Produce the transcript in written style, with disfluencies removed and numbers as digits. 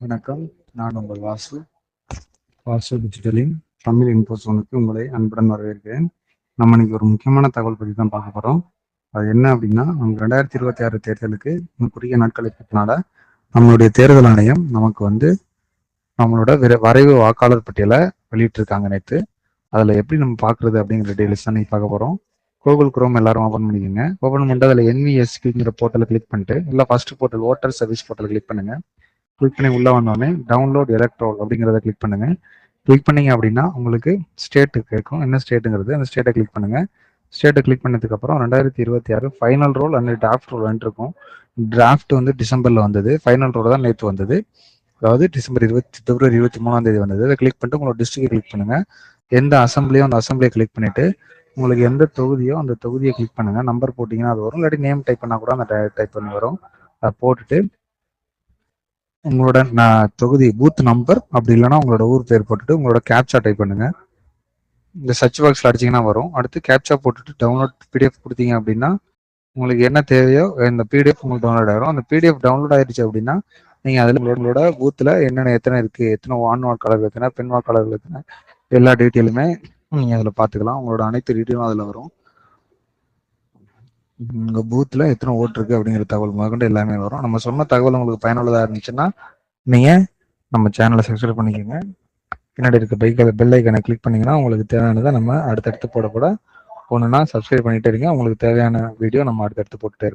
வணக்கம். நான் உங்கள் வாசு டிஜிட்டலின் தமிழ் இன்ஃபோசோனுக்கு உங்களை அன்புடன் வரவேற்கிறேன். நம்ம இன்னைக்கு ஒரு முக்கியமான தகவல் பற்றி தான் பார்க்க போகிறோம். அது என்ன அப்படின்னா, நம்ம 2026 தேர்தலுக்கு இன்னும் குறுகிய நாட்கள் இருக்கிறதுனால நம்மளுடைய தேர்தல் ஆணையம் நமக்கு நம்மளோட வரைவு வாக்காளர் பட்டியலை வெளியிட்டிருக்காங்க நேற்று. அதில் எப்படி நம்ம பார்க்குறது அப்படிங்கிற டீடைல்ஸ் தான் பார்க்க போகிறோம். கூகுள் குரோம் எல்லாரும் ஓப்பன் பண்ணிக்கோங்க. ஓப்பன் பண்ணிட்டு அதில் NVSQங்கிற போர்ட்டலை கிளிக் பண்ணிட்டு, இல்லை ஃபர்ஸ்ட் போர்ட்டல் ஓட்டர் சர்வீஸ் போர்ட்டலை கிளிக் பண்ணுங்க. கிளிக் பண்ணி உள்ள வந்தோடனே டவுன்லோட் எலக்ட்ரோல் அப்படிங்கிறத கிளிக் பண்ணுங்க. கிளிக் பண்ணீங்க அப்படின்னா உங்களுக்கு ஸ்டேட்டு கேட்கும். என்ன ஸ்டேட்டுங்கிறது அந்த ஸ்டேட்டை கிளிக் பண்ணுங்க. ஸ்டேட்டை கிளிக் பண்ணதுக்கு அப்புறம் 2026 final roll and draft roll இருக்கும். டிராஃப்ட் டிசம்பர்ல வந்தது, ஃபைனல் ரோல் தான் நேற்று வந்தது. அதாவது பிப்ரவரி 23 வந்தது. அதை கிளிக் பண்ணிட்டு உங்களோட டிஸ்ட்ரிக்ட் கிளிக் பண்ணுங்க. எந்த அசம்பிளியோ அந்த அசம்பிளியை கிளிக் பண்ணிட்டு உங்களுக்கு எந்த தொகுதியோ அந்த தொகுதியை கிளிக் பண்ணுங்க. நம்பர் போட்டிங்கன்னா அது வரும், இல்லாட்டி நேம் டைப் பண்ணா கூட அந்த டைப் பண்ணி வரும். அதை போட்டுட்டு உங்களோட தொகுதி பூத் நம்பர் அப்படி இல்லைன்னா உங்களோட ஊர் பேர் போட்டுட்டு உங்களோட கேப்சா டைப் பண்ணுங்க. இந்த சர்ச் பாக்ஸ்ல அடிச்சிங்கன்னா வரும். அடுத்து கேப்சா போட்டுட்டு டவுன்லோட் PDF கொடுத்தீங்க அப்படின்னா உங்களுக்கு என்ன தேவையோ இந்த PDF உங்களுக்கு டவுன்லோட் ஆயிரும். அந்த PDF டவுன்லோட் ஆயிடுச்சு அப்படின்னா நீங்க அதில் உங்களோட பூத்துல எத்தனை இருக்கு, எத்தனை ஆண் வாக்காளர்கள் எத்தனை, பெண் வாக்காளர்கள் எத்தனை, எல்லா டீட்டெயிலுமே நீங்க அதுல பாத்துக்கலாம். உங்களோட அனைத்து டீட்டெயிலும் அதுல வரும். உங்க பூத்துல எத்தனை ஓட்டு இருக்கு அப்படிங்கிற தகவல் முதற்கொண்டு எல்லாமே வரும். நம்ம சொன்ன தகவல் உங்களுக்கு பயனுள்ளதா இருந்துச்சுன்னா நீங்க நம்ம சேனலை சப்ஸ்கிரைப் பண்ணிக்கோங்க. பின்னாடி இருக்க பெல் ஐக்கனை கிளிக் பண்ணீங்கன்னா உங்களுக்கு தேவையானதை நம்ம அடுத்தடுத்து போட ஒன்றுனா சப்ஸ்கிரைப் பண்ணிட்டே இருங்க. உங்களுக்கு தேவையான வீடியோ நம்ம அடுத்தடுத்து போட்டுட்டே இருப்போம்.